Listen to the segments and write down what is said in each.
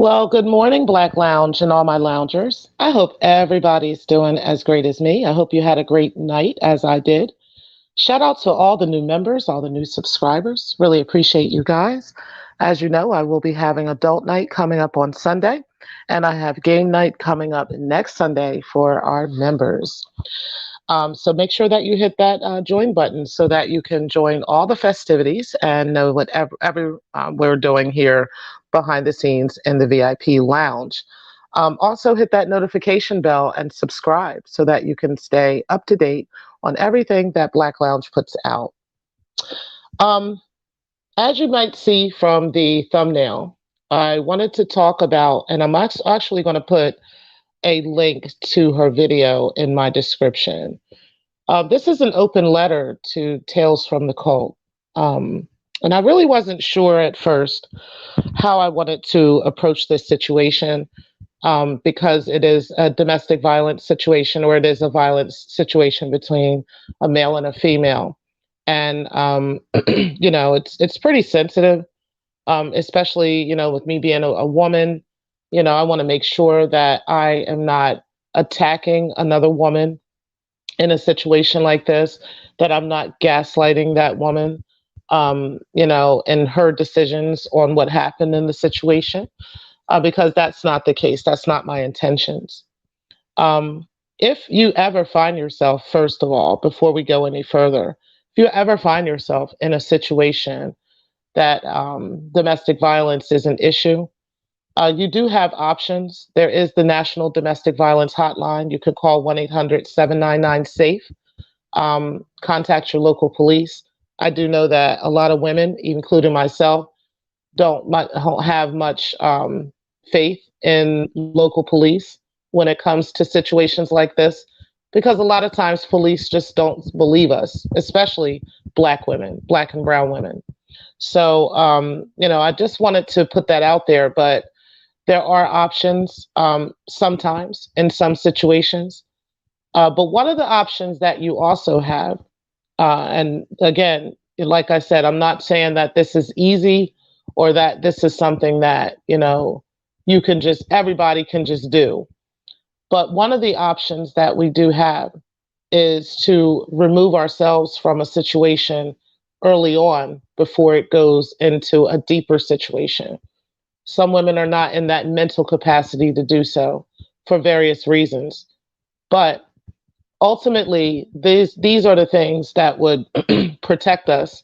Well, good morning, Black Lounge and all my loungers. I hope everybody's doing as great as me. I hope you had a great night as I did. Shout out to all the new members, all the new subscribers. Really appreciate you guys. As you know, I will be having adult night coming up on Sunday, and I have game night coming up next Sunday for our members. So make sure that you hit that join button so that you can join all the festivities and know what we're doing here behind the scenes in the VIP lounge. Also, hit that notification bell and subscribe so that you can stay up to date on everything that Black Lounge puts out. Um, as you might see from the thumbnail, I wanted to talk about, and I'm actually going to put a link to her video in my description. This is an open letter to Tales from the Cult. And I really wasn't sure at first how I wanted to approach this situation because it is a domestic violence situation, or it is a violence situation between a male and a female. And it's pretty sensitive, especially with me being a woman. I want to make sure that I am not attacking another woman in a situation like this, that I'm not gaslighting that woman, and her decisions on what happened in the situation, because that's not the case. That's not my intentions. Um, if you ever find yourself, first of all, before we go any further, if you ever find yourself in a situation that domestic violence is an issue, you do have options. There is the National Domestic Violence Hotline. You could call 1-800-799-SAFE. Contact your local police. I do know that a lot of women, including myself, don't have much faith in local police when it comes to situations like this, because a lot of times police just don't believe us, especially Black women, Black and brown women. So, I just wanted to put that out there, but there are options sometimes in some situations. But one of the options that you also have, and again, like I said, I'm not saying that this is easy or that this is something that, everybody can just do. But one of the options that we do have is to remove ourselves from a situation early on before it goes into a deeper situation. Some women are not in that mental capacity to do so for various reasons. But ultimately, these are the things that would protect us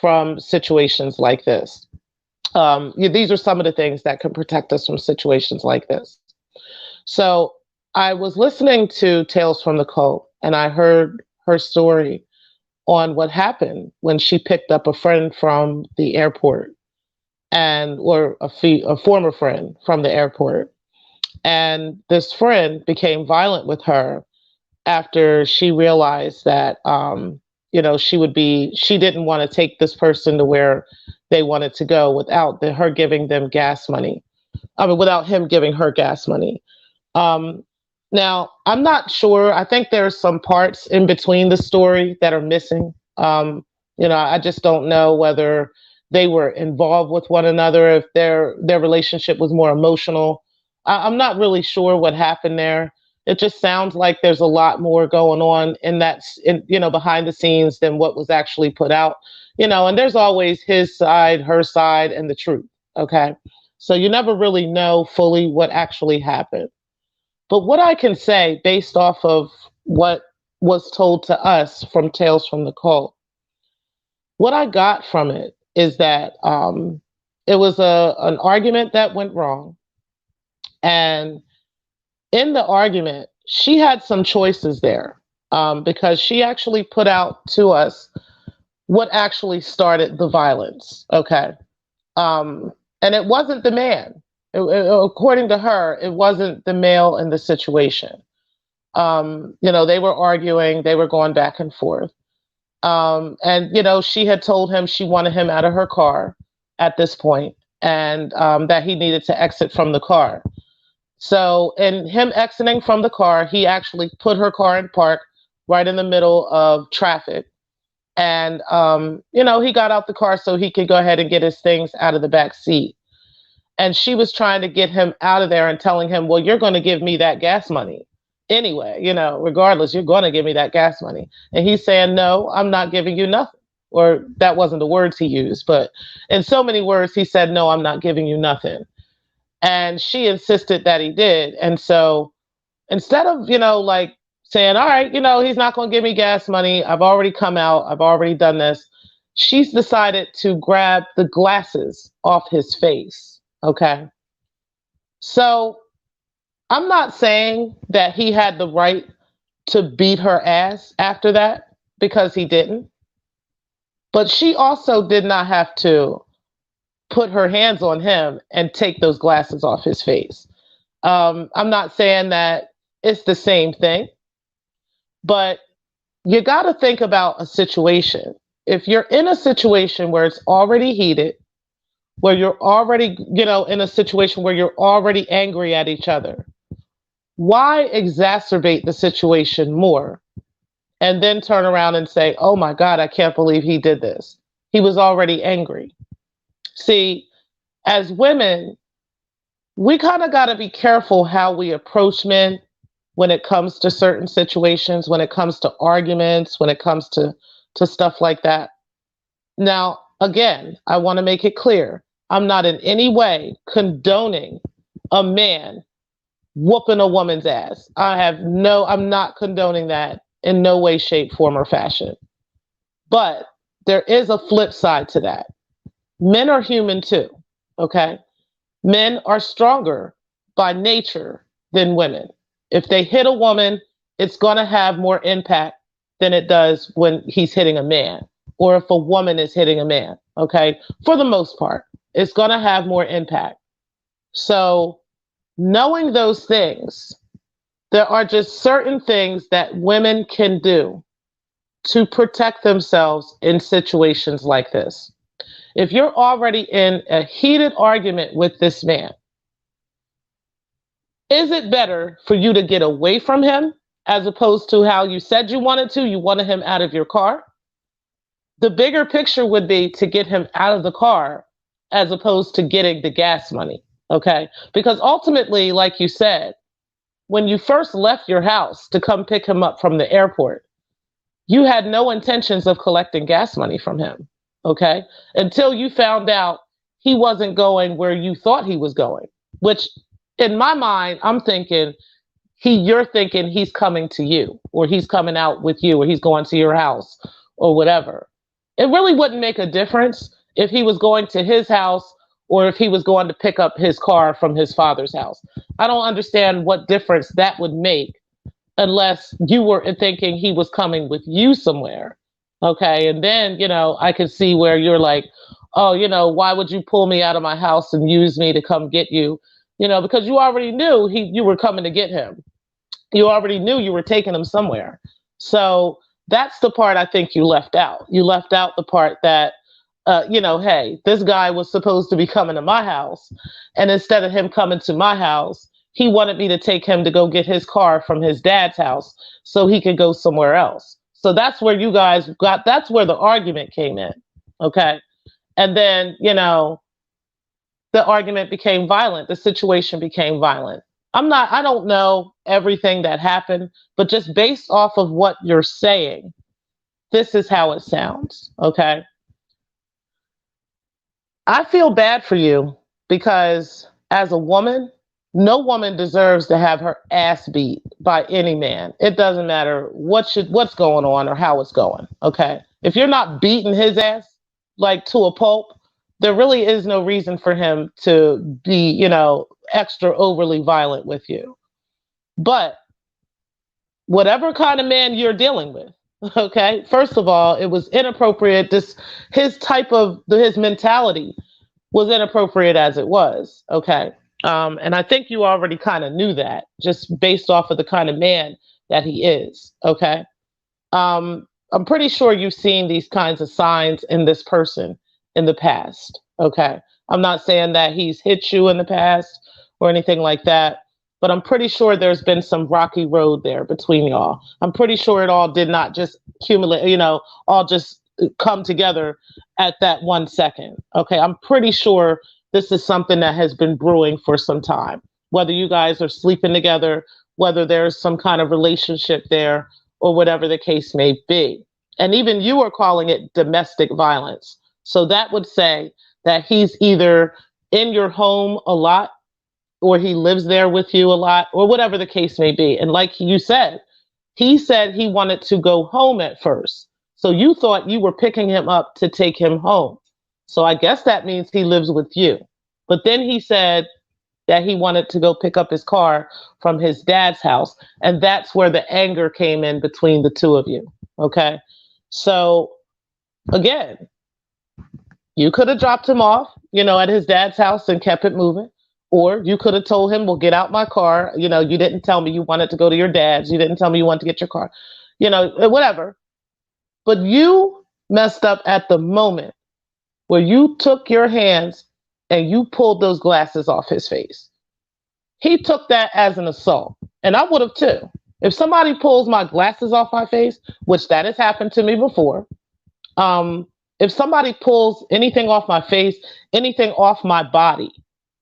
from situations like this. These are some of the things that can protect us from situations like this. So I was listening to Tales from the Cult, and I heard her story on what happened when she picked up a friend from the airport, or a former friend from the airport. And this friend became violent with her after she realized that, she didn't want to take this person to where they wanted to go without her giving them gas money. I mean, without him giving her gas money. Um, Now, I'm not sure. I think there's some parts in between the story that are missing. I just don't know whether they were involved with one another, if their relationship was more emotional. I'm not really sure what happened there. It just sounds like there's a lot more going on behind the scenes than what was actually put out. And there's always his side, her side, and the truth. Okay. So you never really know fully what actually happened. But what I can say based off of what was told to us from Tales from the Cult, what I got from it is that it was an argument that went wrong. And in the argument, she had some choices there, because she actually put out to us what actually started the violence. Okay. And it wasn't the man. According to her, it wasn't the male in the situation. They were arguing, they were going back and forth. And she had told him she wanted him out of her car at this point, and that he needed to exit from the car. So, in him exiting from the car, he actually put her car in park right in the middle of traffic. And, he got out the car so he could go ahead and get his things out of the back seat. And she was trying to get him out of there and telling him, well, you're going to give me that gas money anyway, regardless, you're going to give me that gas money. And he's saying, no, I'm not giving you nothing. Or that wasn't the words he used, but in so many words, he said, no, I'm not giving you nothing. And she insisted that he did. And so instead of, like saying, all right, he's not going to give me gas money. I've already come out. I've already done this. She's decided to grab the glasses off his face. Okay. So I'm not saying that he had the right to beat her ass after that, because he didn't. But she also did not have to put her hands on him and take those glasses off his face. I'm not saying that it's the same thing, but you got to think about a situation. If you're in a situation where it's already heated, where you're already, in a situation where you're already angry at each other, why exacerbate the situation more and then turn around and say, oh my God, I can't believe he did this? He was already angry. See, as women, we kind of got to be careful how we approach men when it comes to certain situations, when it comes to arguments, when it comes to stuff like that. Now, again, I want to make it clear. I'm not in any way condoning a man whooping a woman's ass. I'm not condoning that in no way, shape, form, or fashion. But there is a flip side to that. Men are human too, okay? Men are stronger by nature than women. If they hit a woman, it's going to have more impact than it does when he's hitting a man, or if a woman is hitting a man, okay? For the most part, it's going to have more impact. So knowing those things, there are just certain things that women can do to protect themselves in situations like this. If you're already in a heated argument with this man, is it better for you to get away from him as opposed to how you said you wanted to? You wanted him out of your car. The bigger picture would be to get him out of the car as opposed to getting the gas money. Okay. Because ultimately, like you said, when you first left your house to come pick him up from the airport, you had no intentions of collecting gas money from him. Okay. Until you found out he wasn't going where you thought he was going, which in my mind, I'm thinking you're thinking he's coming to you, or he's coming out with you, or he's going to your house or whatever. It really wouldn't make a difference if he was going to his house or if he was going to pick up his car from his father's house. I don't understand what difference that would make unless you were thinking he was coming with you somewhere. Okay. And then, I could see where you're like, oh, why would you pull me out of my house and use me to come get you? Because you already knew you were coming to get him. You already knew you were taking him somewhere. So that's the part I think you left out. You left out the part that, hey, this guy was supposed to be coming to my house. And instead of him coming to my house, he wanted me to take him to go get his car from his dad's house so he could go somewhere else. So that's where that's where the argument came in. Okay. And then, the argument became violent. The situation became violent. I don't know everything that happened, but just based off of what you're saying, this is how it sounds. Okay. I feel bad for you because as a woman, no woman deserves to have her ass beat by any man. It doesn't matter what's going on or how it's going. Okay. If you're not beating his ass like to a pulp, there really is no reason for him to be, extra overly violent with you. But whatever kind of man you're dealing with, okay, first of all, it was inappropriate. His mentality was inappropriate as it was. Okay. And I think you already kind of knew that just based off of the kind of man that he is. Okay. I'm pretty sure you've seen these kinds of signs in this person in the past. Okay. I'm not saying that he's hit you in the past or anything like that, but I'm pretty sure there's been some rocky road there between y'all. I'm pretty sure it all did not just accumulate, all just come together at that 1 second. Okay. I'm pretty sure this is something that has been brewing for some time. Whether you guys are sleeping together, whether there's some kind of relationship there, or whatever the case may be. And even you are calling it domestic violence. So that would say that he's either in your home a lot, or he lives there with you a lot, or whatever the case may be. And like you said, he said he wanted to go home at first. So you thought you were picking him up to take him home. So I guess that means he lives with you. But then he said that he wanted to go pick up his car from his dad's house. And that's where the anger came in between the two of you. Okay. So again, you could have dropped him off, at his dad's house and kept it moving. Or you could have told him, well, get out my car. You didn't tell me you wanted to go to your dad's. You didn't tell me you wanted to get your car, whatever. But you messed up at the moment where you took your hands and you pulled those glasses off his face. He took that as an assault. And I would have too. If somebody pulls my glasses off my face, which that has happened to me before, if somebody pulls anything off my face, anything off my body,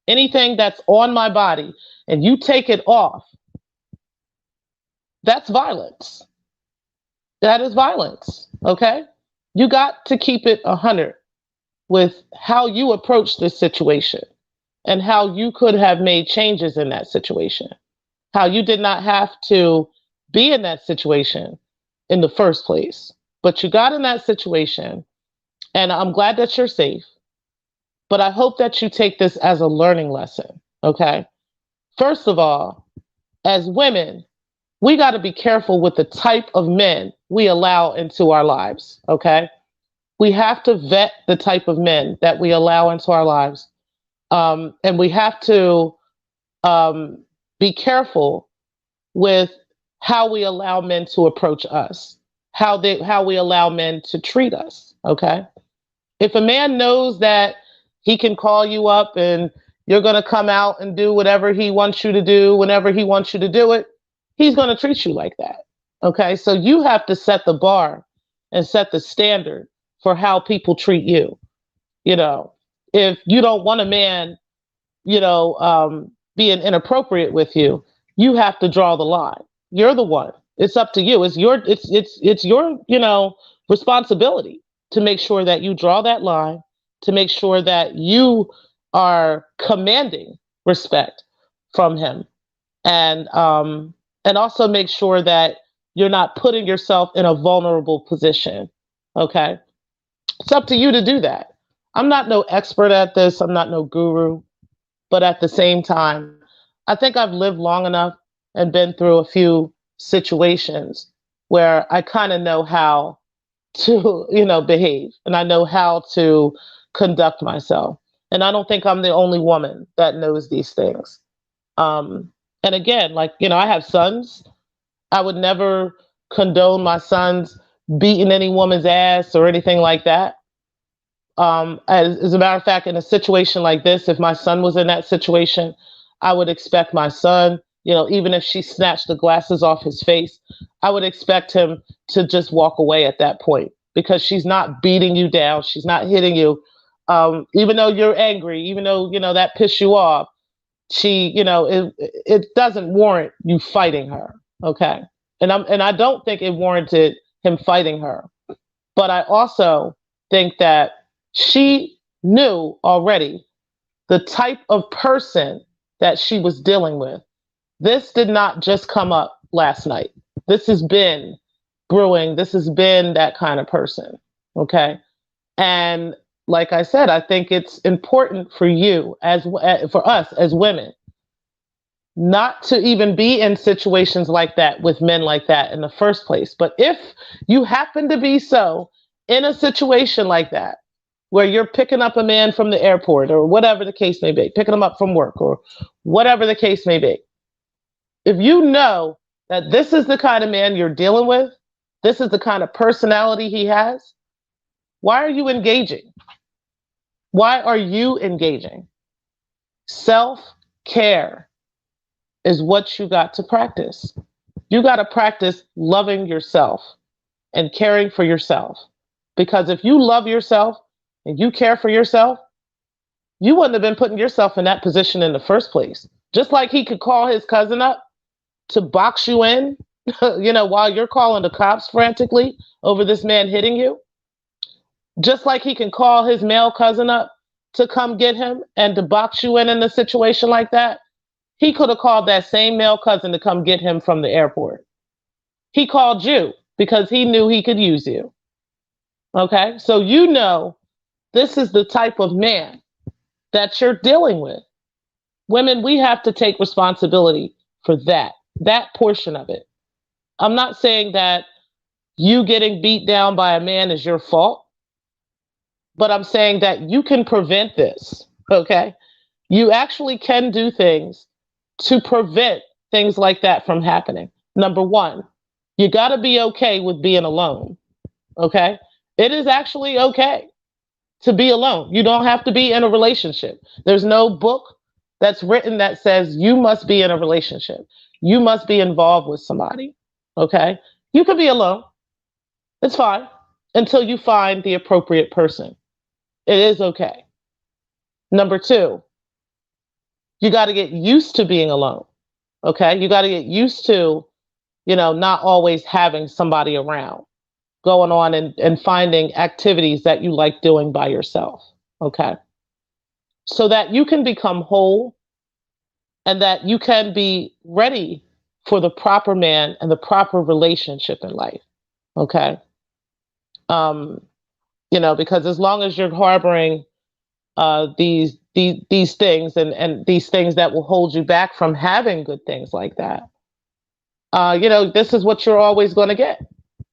anything that's on my body, and you take it off, that's violence. That is violence, okay? You got to keep it 100 with how you approach this situation and how you could have made changes in that situation, how you did not have to be in that situation in the first place. But you got in that situation, and I'm glad that you're safe. But I hope that you take this as a learning lesson, okay? First of all, as women, we got to be careful with the type of men we allow into our lives, okay? We have to vet the type of men that we allow into our lives. And we have to be careful with how we allow men to approach us, how we allow men to treat us, okay? If a man knows that he can call you up and you're going to come out and do whatever he wants you to do, whenever he wants you to do it, he's going to treat you like that. Okay. So you have to set the bar and set the standard for how people treat you. If you don't want a man, being inappropriate with you, you have to draw the line. You're the one. It's up to you. It's your, responsibility to make sure that you draw that line, to make sure that you are commanding respect from him, and also make sure that you're not putting yourself in a vulnerable position. Okay, it's up to you to do that. I'm not no expert at this. I'm not no guru, but at the same time, I think I've lived long enough and been through a few situations where I kind of know how to, behave, and I know how to conduct myself. And I don't think I'm the only woman that knows these things. And again, I have sons. I would never condone my sons beating any woman's ass or anything like that. As a matter of fact, in a situation like this, if my son was in that situation, I would expect my son, even if she snatched the glasses off his face, I would expect him to just walk away at that point, because she's not beating you down. She's not hitting you. Even though you're angry, even though, that pissed you off, it doesn't warrant you fighting her. Okay. And I don't think it warranted him fighting her. But I also think that she knew already the type of person that she was dealing with. This did not just come up last night. This has been brewing. This has been that kind of person. Okay. And like I said, I think it's important for you, for us as women, not to even be in situations like that with men like that in the first place. But if you happen to be so in a situation like that, where you're picking up a man from the airport or whatever the case may be, picking him up from work or whatever the case may be, if you know that this is the kind of man you're dealing with, this is the kind of personality he has, why are you engaging? Why are you engaging? Self-care is what you got to practice. You got to practice loving yourself and caring for yourself. Because if you love yourself and you care for yourself, you wouldn't have been putting yourself in that position in the first place. Just like he could call his cousin up to box you in, while you're calling the cops frantically over this man hitting you, just like he can call his male cousin up to come get him and to box you in a situation like that, he could have called that same male cousin to come get him from the airport. He called you because he knew he could use you. Okay, so this is the type of man that you're dealing with. Women, we have to take responsibility for that portion of it. I'm not saying that you getting beat down by a man is your fault, but I'm saying that you can prevent this, okay? You actually can do things to prevent things like that from happening. Number one, you got to be okay with being alone, okay? It is actually okay to be alone. You don't have to be in a relationship. There's no book that's written that says you must be in a relationship. You must be involved with somebody, okay? You could be alone. It's fine until you find the appropriate person. It is okay. Number two, you got to get used to being alone, okay? You got to get used to, not always having somebody around, going on and finding activities that you like doing by yourself, okay? So that you can become whole and that you can be ready for the proper man and the proper relationship in life, okay? Because as long as you're harboring these things and these things that will hold you back from having good things like that, this is what you're always going to get.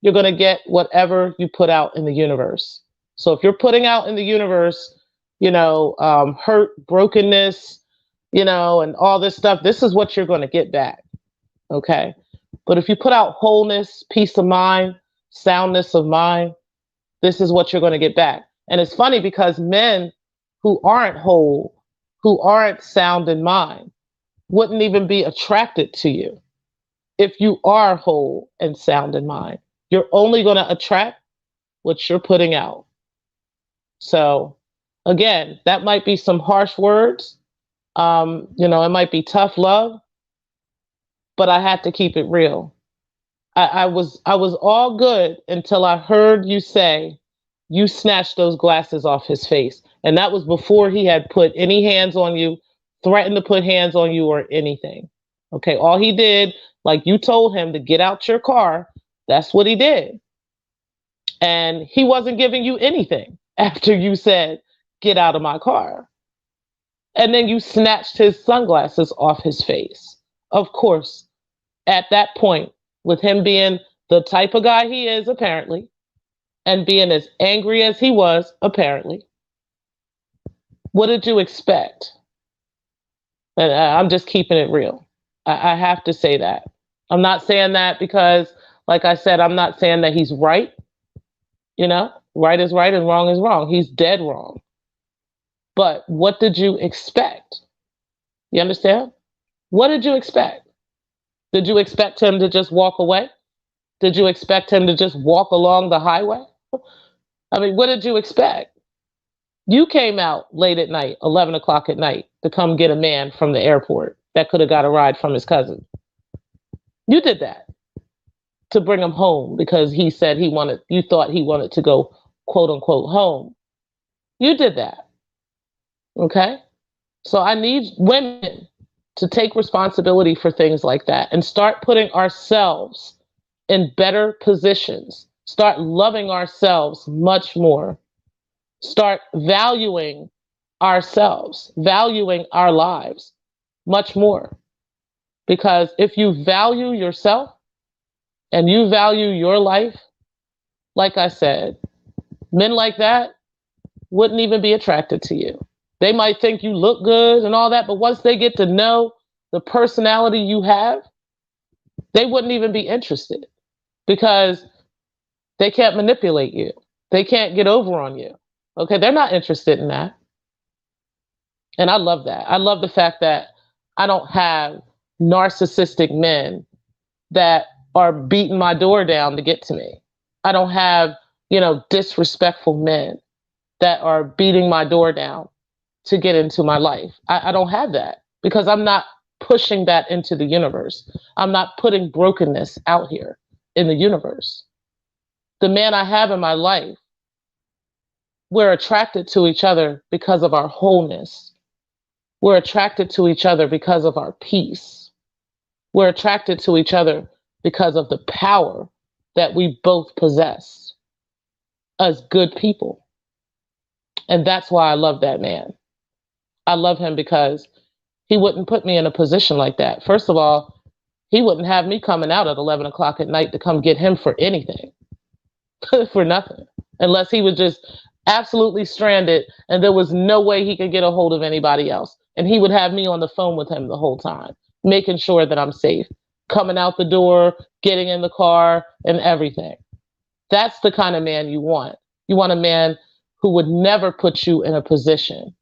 You're going to get whatever you put out in the universe. So if you're putting out in the universe, hurt, brokenness, and all this stuff, this is what you're going to get back. Okay. But if you put out wholeness, peace of mind, soundness of mind, this is what you're going to get back. And it's funny because men who aren't whole, who aren't sound in mind, wouldn't even be attracted to you if you are whole and sound in mind. You're only going to attract what you're putting out. So again, that might be some harsh words. It might be tough love, but I had to keep it real. I was all good until I heard you say you snatched those glasses off his face. And that was before he had put any hands on you, threatened to put hands on you or anything. Okay, all he did, like you told him to get out your car, that's what he did. And he wasn't giving you anything after you said, get out of my car. And then you snatched his sunglasses off his face. Of course, at that point, with him being the type of guy he is, apparently, and being as angry as he was, apparently, what did you expect? And I'm just keeping it real. I have to say that. I'm not saying that because, like I said, I'm not saying that he's right. Right is right and wrong is wrong. He's dead wrong. But what did you expect? You understand? What did you expect? Did you expect him to just walk away? Did you expect him to just walk along the highway? I mean, what did you expect? You came out late at night, 11 o'clock at night, to come get a man from the airport that could have got a ride from his cousin. You did that to bring him home because he said you thought he wanted to go, quote unquote, home. You did that. Okay? So I need women to take responsibility for things like that and start putting ourselves in better positions. Start loving ourselves much more. Start valuing ourselves, valuing our lives much more. Because if you value yourself and you value your life, like I said, men like that wouldn't even be attracted to you. They might think you look good and all that, but once they get to know the personality you have, they wouldn't even be interested because they can't manipulate you. They can't get over on you. Okay, they're not interested in that. And I love that. I love the fact that I don't have narcissistic men that are beating my door down to get to me. I don't have, disrespectful men that are beating my door down to get into my life. I don't have that because I'm not pushing that into the universe. I'm not putting brokenness out here in the universe. The man I have in my life, we're attracted to each other because of our wholeness. We're attracted to each other because of our peace. We're attracted to each other because of the power that we both possess as good people. And that's why I love that man. I love him because he wouldn't put me in a position like that. First of all, he wouldn't have me coming out at 11 o'clock at night to come get him for anything, for nothing, unless he was just absolutely stranded and there was no way he could get a hold of anybody else. And he would have me on the phone with him the whole time, making sure that I'm safe, coming out the door, getting in the car, and everything. That's the kind of man you want. You want a man who would never put you in a position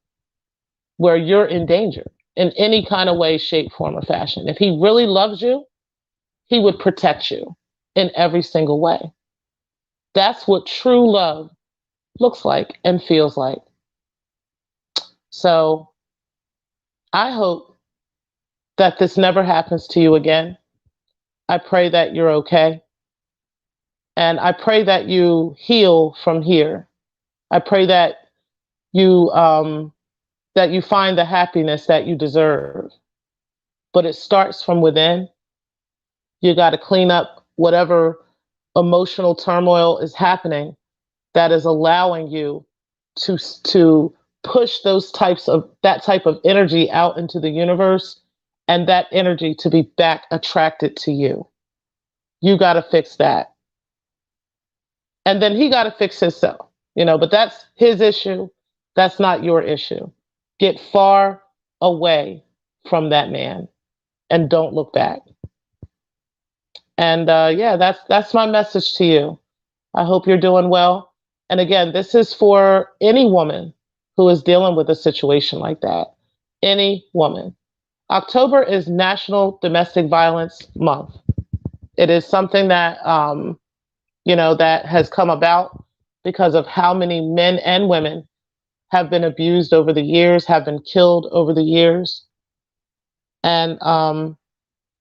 where you're in danger in any kind of way, shape, form, or fashion. If he really loves you, he would protect you in every single way. That's what true love looks like and feels like. So I hope that this never happens to you again. I pray that you're okay. And I pray that you heal from here. I pray that you find the happiness that you deserve. But it starts from within. You got to clean up whatever emotional turmoil is happening that is allowing you to push that type of energy out into the universe, and that energy to be back attracted to you. You got to fix that. And then he got to fix himself, but that's his issue. That's not your issue. Get far away from that man and don't look back. And yeah, that's my message to you. I hope you're doing well. And again, this is for any woman who is dealing with a situation like that. Any woman. October is National Domestic Violence Month. It is something that, that has come about because of how many men and women have been abused over the years, have been killed over the years. And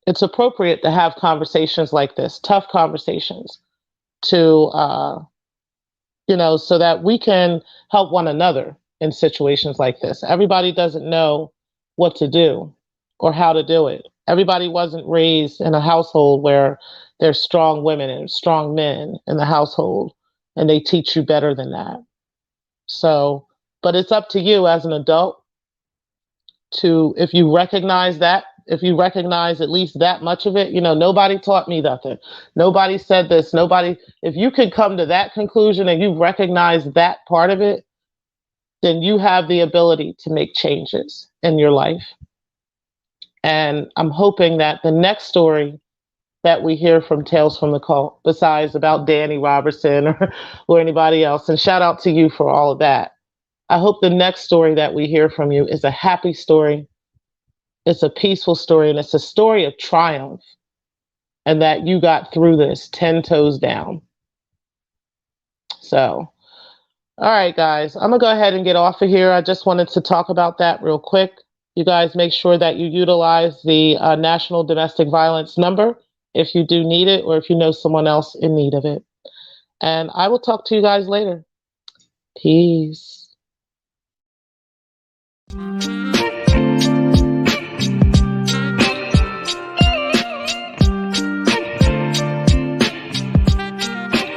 it's appropriate to have conversations like this, tough conversations, to, so that we can help one another in situations like this. Everybody doesn't know what to do or how to do it. Everybody wasn't raised in a household where there's strong women and strong men in the household, and they teach you better than that. So, but it's up to you as an adult to, if you recognize at least that much of it, nobody taught me nothing. Nobody said this. If you can come to that conclusion and you recognize that part of it, then you have the ability to make changes in your life. And I'm hoping that the next story that we hear from Tales from the Cult, besides about Danny Robertson or anybody else, and shout out to you for all of that. I hope the next story that we hear from you is a happy story. It's a peaceful story, and it's a story of triumph, and that you got through this 10 toes down. So, all right, guys, I'm going to go ahead and get off of here. I just wanted to talk about that real quick. You guys make sure that you utilize the National Domestic Violence number if you do need it or if you know someone else in need of it. And I will talk to you guys later. Peace.